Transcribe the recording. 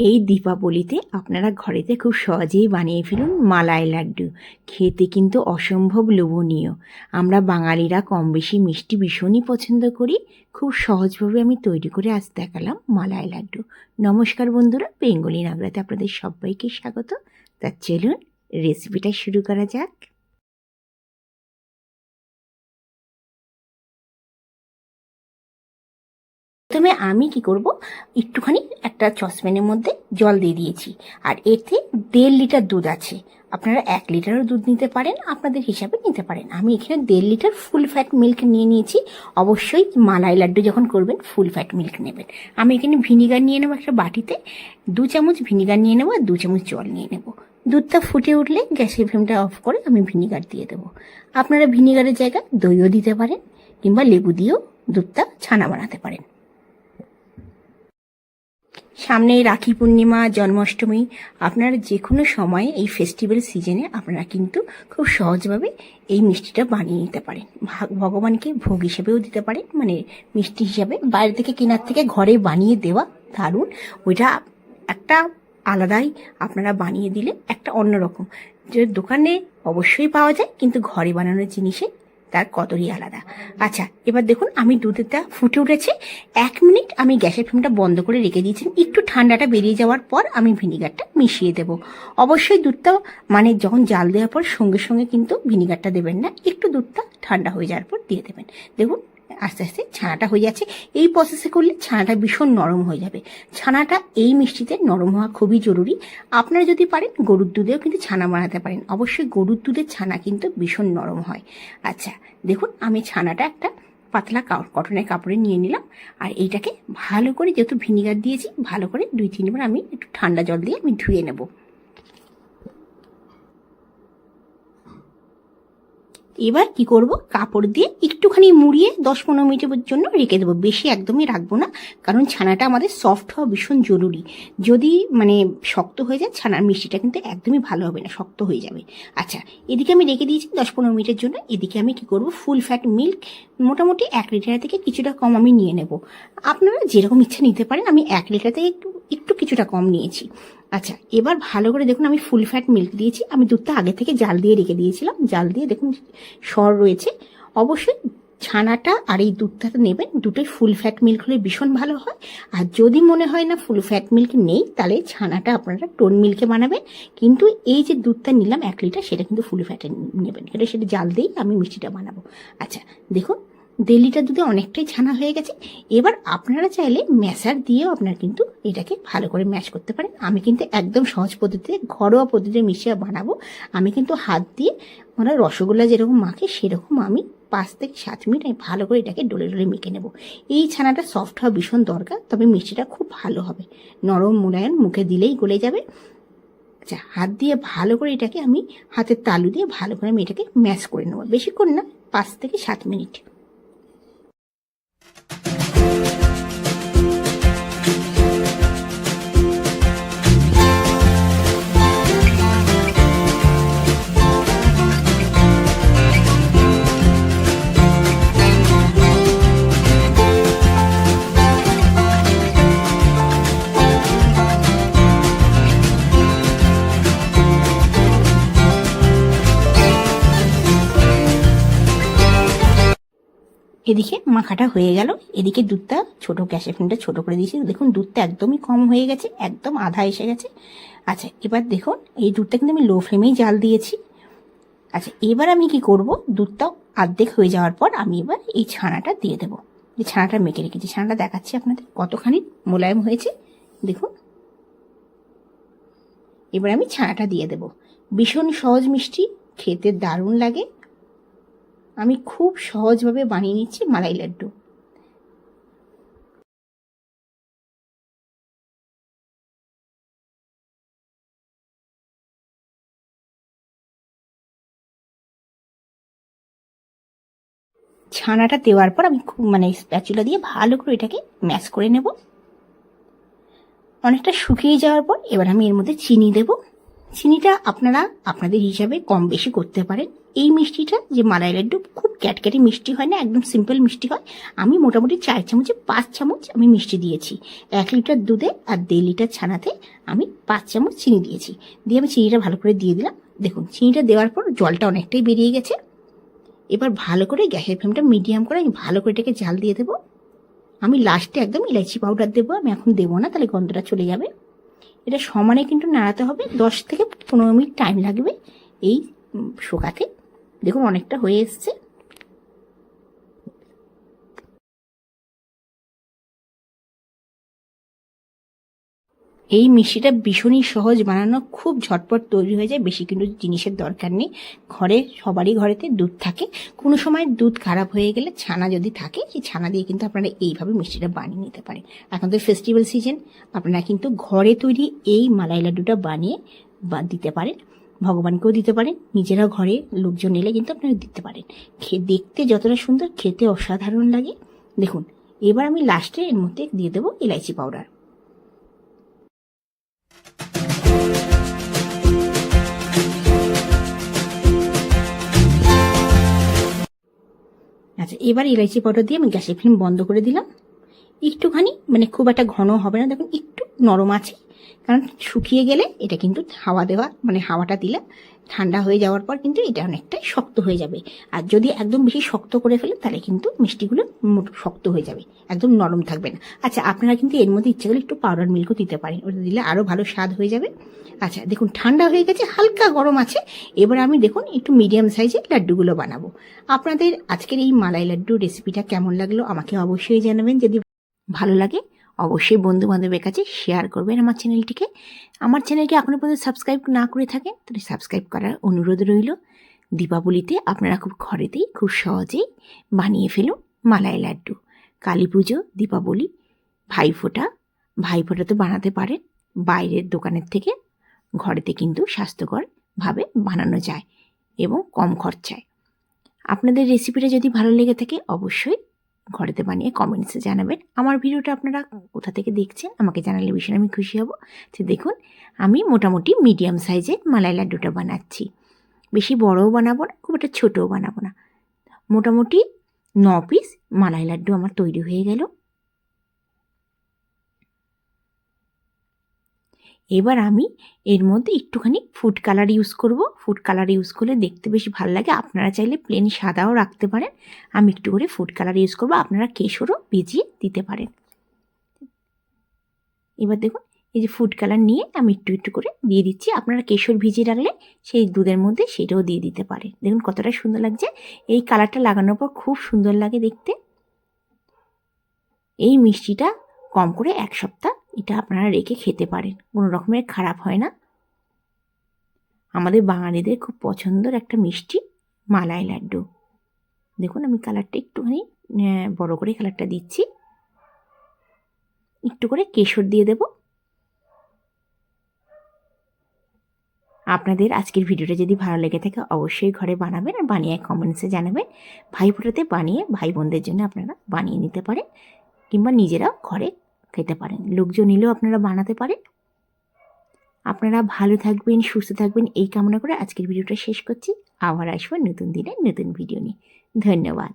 এই দীপাবলিতে আপনারা ঘরেতে খুব সহজেই বানিয়ে ফেলুন মালাই লাড্ডু। খেতে কিন্তু অসম্ভব লোভনীয়। আমরা বাঙালিরা কম বেশি মিষ্টি ভীষণই পছন্দ করি। খুব সহজভাবে আমি তৈরি করে আজ দেখালাম মালাই লাড্ডু। নমস্কার বন্ধুরা, বেঙ্গলি নাগরাতে আপনাদের সবাইকে স্বাগত। তা চলুন রেসিপিটা শুরু করা যাক। প্রথমে আমি কি করব, একটুখানি একটা সসপ্যানের মধ্যে জল দিয়ে দিয়েছি, আর এতে 1.5 লিটার দুধ আছে। আপনারা 1 লিটারও দুধ নিতে পারেন, আপনাদের হিসাবে নিতে পারেন। আমি এখানে 1.5 লিটার ফুল ফ্যাট মিল্ক নিয়ে নিয়েছি। অবশ্যই মালাই লাড্ডু যখন করবেন ফুল ফ্যাট মিল্ক নেবেন। আমি এখানে ভিনিগার নিয়ে নেবো একটা বাটিতে, 2 চামচ ভিনিগার নিয়ে নেবো আর 2 চামচ জল নিয়ে নেব। দুধটা ফুটে উঠলে গ্যাসের ফ্লেমটা অফ করে আমি ভিনিগার দিয়ে দেবো। আপনারা ভিনিগারের জায়গায় দইও দিতে পারেন, কিংবা লেবু দিয়েও দুধটা ছানা বানাতে পারেন। সামনে রাখি পূর্ণিমা, জন্মাষ্টমী, আপনারা যে কোনো সময়ে এই ফেস্টিভ্যাল সিজনে আপনারা কিন্তু খুব সহজভাবে এই মিষ্টিটা বানিয়ে নিতে পারেন। ভগবানকে ভোগ হিসেবেও দিতে পারেন, মানে মিষ্টি হিসাবে। বাইরে থেকে কেনার থেকে ঘরে বানিয়ে দেওয়া দারুণ। ওইটা একটা আলাদাই, আপনারা বানিয়ে দিলে একটা অন্যরকম। যে দোকানে অবশ্যই পাওয়া যায়, কিন্তু ঘরে বানানোর জিনিসে তার কতই আলাদা। আচ্ছা, এবার দেখুন আমি দুধটা ফুটে উঠেছে। 1 মিনিট আমি গ্যাসের ফ্লেমটা বন্ধ করে রেখে দিয়েছিলাম। একটু ঠান্ডাটা বেরিয়ে যাওয়ার পর আমি ভিনিগারটা মিশিয়ে দেব। অবশ্যই দুধটা মানে যখন জাল দেওয়ার পর সঙ্গে সঙ্গে কিন্তু ভিনিগারটা দেবেন না, একটু দুধটা ঠান্ডা হয়ে যাওয়ার পর দিয়ে দেবেন। দেখুন আস্তে আস্তে ছানাটা হয়ে যাচ্ছে। এই প্রসেসে করলে ছানাটা ভীষণ নরম হয়ে যাবে। ছানাটা এই মিষ্টিতে নরম হওয়া খুবই জরুরি। আপনারা যদি পারেন গরুর দুধেও কিন্তু ছানা বানাতে পারেন। অবশ্যই গরুর দুধের ছানা কিন্তু ভীষণ নরম হয়। আচ্ছা দেখুন, আমি ছানাটা একটা পাতলা কটনের কাপড়ে নিয়ে নিলাম, আর এইটাকে ভালো করে, যেহেতু ভিনিগার দিয়েছি, ভালো করে 2-3 বার আমি একটু ঠান্ডা জল দিয়ে আমি ধুয়ে নেব। এবার কি করব, কাপড় দিয়ে একটুখানি মুড়িয়ে 10-15 মিনিটের জন্য রেখে দেবো। বেশি একদমই রাখবো না, কারণ ছানাটা আমাদের সফট হওয়া ভীষণ জরুরি। যদি মানে শক্ত হয়ে যায় ছানার মিষ্টিটা কিন্তু একদমই ভালো হবে না, শক্ত হয়ে যাবে। আচ্ছা, এদিকে আমি রেখে দিয়েছি 10-15 মিনিটের জন্য। এদিকে আমি কি করব, ফুল ফ্যাট মিল্ক মোটামুটি 1 লিটার থেকে কিছুটা কম আমি নিয়ে নেব। আপনারা যেরকম ইচ্ছা নিতে পারেন। আমি 1 লিটার থেকে একটু কিছুটা কম নিয়েছি। আচ্ছা, এবার ভালো করে দেখুন আমি ফুল ফ্যাট মিল্ক দিয়েছি। আমি দুধটা আগে থেকে জাল দিয়ে রেখে দিয়েছিলাম। জাল দিয়ে দেখুন সর রয়েছে। অবশ্যই ছানাটা আর এই দুধটা নেবেন, দুটোই ফুল ফ্যাট মিল্ক হলে ভীষণ ভালো হয়। আর যদি মনে হয় না ফুল ফ্যাট মিল্ক নেই, তাহলে ছানাটা আপনারা টোন মিল্কে বানাবেন। কিন্তু এই যে দুধটা নিলাম 1 লিটার, সেটা কিন্তু ফুল ফ্যাটে নেবেন, সেটা জাল দিয়েই আমি মিষ্টিটা বানাবো। আচ্ছা দেখুন 1.5 লিটার দুধে অনেকটাই ছানা হয়ে গেছে। এবার আপনারা চাইলে ম্যাশার দিয়েও আপনারা কিন্তু এটাকে ভালো করে ম্যাশ করতে পারেন। আমি কিন্তু একদম সহজ পদ্ধতিতে, ঘরোয়া পদ্ধতিতে মিশিয়ে বানাবো। আমি কিন্তু হাত দিয়ে, মানে রসগোল্লা যেরকম মাখে সেরকম আমি 5 থেকে 7 মিনিট আমি ভালো করে এটাকে ডলে ডলে মেখে নেব। এই ছানাটা সফট হওয়া ভীষণ দরকার, তবে মিষ্টিটা খুব ভালো হবে। নরম মোলায়েম, মুখে দিলেই গলে যাবে। আচ্ছা, হাত দিয়ে ভালো করে এটাকে আমি হাতের তালু দিয়ে ভালো করে আমি এটাকে ম্যাশ করে নেবো। বেশিক্ষণ না, 5 থেকে 7 মিনিট। এদিকে মাখাটা হয়ে গেল। এদিকে দুধটা গ্যাসের ফ্লেমটা ছোট করে দিয়েছি। দেখুন দুধটা একদমই কম হয়ে গেছে, একদম আধা এসে গেছে। আচ্ছা, এবার দেখুন এই দুধটা কিন্তু আমি লো ফ্লেমেই জাল দিয়েছি। আচ্ছা, এবার আমি কি করব, দুধটা অর্ধেক হয়ে যাওয়ার পর আমি এবার এই ছানাটা দিয়ে দেবো। এই ছানাটা মেখে রেখেছি, ছানাটা দেখাচ্ছি আপনাদের কতখানি মোলায়েম হয়েছে দেখুন। এবার আমি ছানাটা দিয়ে দেবো। ভীষণ সহজ মিষ্টি, খেতে দারুণ লাগে। আমি খুব সহজভাবে বানিয়ে নিচ্ছি মালাই লাড্ডু। ছানাটা দেওয়ার পর আমি খুব স্প্যাচুলা দিয়ে ভালো করে এটাকে ম্যাশ করে নেব। অনেকটা শুকিয়ে যাওয়ার পর এবার আমি এর মধ্যে চিনি দেব। চিনিটা আপনারা আপনাদের হিসাবে কম বেশি করতে পারেন। এই মিষ্টিটা যে মালাই লাড্ডু খুব ক্যাটক্যাটে মিষ্টি হয় না, একদম সিম্পল মিষ্টি হয়। আমি মোটামুটি 4 চামচে 5 চামচ আমি মিষ্টি দিয়েছি। 1 লিটার দুধে আর 1.5 লিটার ছানাতে আমি 5 চামচ চিনি দিয়েছি। দিয়ে আমি চিনিটা ভালো করে দিয়ে দিলাম। দেখুন চিনিটা দেওয়ার পর জলটা অনেকটাই বেরিয়ে গেছে। এবার ভালো করে গ্যাসের ফ্লেমটা মিডিয়াম করে আমি ভালো করে এটাকে জাল দিয়ে দেবো। আমি লাস্টে একদম ইলাইচি পাউডার দেবো, আমি এখন দেবো না, তাহলে গন্ধটা চলে যাবে। এটা সমানে কিন্তু নাড়াতে হবে, 10 থেকে 15 মিনিট টাইম লাগবে এই শোকাতে। দেখুন অনেকটা হয়ে এসছে। এই মিষ্টিটা ভীষণই সহজ বানানো, খুব ঝটপট তৈরি হয়ে যায়, বেশি কিন্তু জিনিসের দরকার নেই। ঘরে সবারই ঘরেতে দুধ থাকে, কোনো সময় দুধ খারাপ হয়ে গেলে ছানা যদি থাকে সেই ছানা দিয়ে কিন্তু আপনারা এইভাবে মিষ্টিটা বানিয়ে নিতে পারেন। এখন তো ফেস্টিভ্যাল সিজন, আপনারা কিন্তু ঘরে তৈরি এই মালাই লাড্ডুটা বানিয়ে দিতে পারেন, ভগবানকেও দিতে পারেন, নিজেরাও ঘরে লোকজন এলে কিন্তু আপনারা দিতে পারেন। দেখতে যতটা সুন্দর, খেতে অসাধারণ লাগে। দেখুন এবার আমি লাস্টে এর মধ্যে দিয়ে দেবো ইলাইচি পাউডার। আচ্ছা, এবার ইলাইচি পাউডার দিয়ে আমি গ্যাসের ফ্লেম বন্ধ করে দিলাম। একটুখানি মানে খুব একটা ঘন হবে না, দেখুন একটু নরম আছে, কারণ শুকিয়ে গেলে এটা কিন্তু হাওয়া দেওয়া মানে হাওয়াটা দিলে ঠান্ডা হয়ে যাওয়ার পর কিন্তু এটা অনেকটাই শক্ত হয়ে যাবে। আর যদি একদম বেশি শক্ত করে ফেলে তাহলে কিন্তু মিষ্টিগুলো শক্ত হয়ে যাবে, একদম নরম থাকবে না। আচ্ছা, আপনারা কিন্তু এর মধ্যে ইচ্ছে করলে একটু পাউডার মিল্কও দিতে পারেন, ওটা দিলে আরও ভালো স্বাদ হয়ে যাবে। আচ্ছা দেখুন ঠান্ডা হয়ে গেছে, হালকা গরম আছে। এবার আমি দেখুন একটু মিডিয়াম সাইজের লাড্ডুগুলো বানাবো। আপনাদের আজকের এই মালাই লাড্ডু রেসিপিটা কেমন লাগলো আমাকে অবশ্যই জানাবেন। যদি ভালো লাগে অবশ্যই বন্ধু বান্ধবের কাছে শেয়ার করবেন আমার চ্যানেলটিকে। আমার চ্যানেলকে এখনও পর্যন্ত সাবস্ক্রাইব না করে থাকেন তাহলে সাবস্ক্রাইব করার অনুরোধ রইল। দীপাবলিতে আপনারা খুব ঘরেতেই খুব সহজেই বানিয়ে ফেলুন মালাই লাড্ডু। কালী পুজো, দীপাবলি, ভাইফোঁটা তো বানাতে পারেন বাইরের দোকানের থেকে, ঘরেতে কিন্তু স্বাস্থ্যকরভাবে বানানো যায় এবং কম খরচায়। আপনাদের রেসিপিটা যদি ভালো লেগে থাকে অবশ্যই ঘরেতে বানিয়ে কমেন্টসে জানাবেন। আমার ভিডিওটা আপনারা কোথা থেকে দেখছেন আমাকে জানালে ভীষণ আমি খুশি হব। তো দেখুন আমি মোটামুটি মিডিয়াম সাইজের মালাই লাড্ডুটা বানাচ্ছি, বেশি বড়ও বানাবো না, খুব একটা ছোটও বানাবো না। মোটামুটি 9 পিস মালাই লাড্ডু আমার তৈরি হয়ে গেল। এবার আমি এর মধ্যে একটুখানি ফুড কালার ইউজ করব। ফুড কালার ইউজ করলে দেখতে বেশি ভালো লাগে। আপনারা চাইলে প্লেন সাদাও রাখতে পারেন, আমি একটু করে ফুড কালার ইউজ করব। আপনারা কেশরও ভিজিয়ে দিতে পারেন। এবার দেখুন এই যে ফুড কালার নিয়ে আমি একটু একটু করে দিয়ে দিচ্ছি। আপনারা কেশর ভিজিয়ে রাখলে সেই দুধের মধ্যে সেটাও দিয়ে দিতে পারেন। দেখুন কতটা সুন্দর লাগছে। এই কালারটা লাগানোর পর খুব সুন্দর লাগে দেখতে। এই মিষ্টিটা কম করে 1 সপ্তাহ এটা আপনারা রেখে খেতে পারেন, কোনো রকমের খারাপ হয় না। আমাদের বাঙালিদের খুব পছন্দের একটা মিষ্টি মালাই লাড্ডু। দেখুন আমি কালারটা একটুখানি বড় করে কালারটা দিচ্ছি, একটু করে কেশর দিয়ে দেব। আপনাদের আজকের ভিডিওটা যদি ভালো লেগে থাকে অবশ্যই ঘরে বানাবেন আর বানিয়ে কমেন্টসে জানাবেন। ভাইফোঁটাতে বানিয়ে ভাই বোনদের জন্য আপনারা বানিয়ে নিতে পারেন কিংবা নিজেরাও ঘরে খেতে পারেন, লোকজন এলেও আপনারা বানাতে পারেন। আপনারা ভালো থাকবেন, সুস্থ থাকবেন এই কামনা করে আজকের ভিডিওটা শেষ করছি। আবার আসবো নতুন দিনে নতুন ভিডিও নিয়ে। ধন্যবাদ।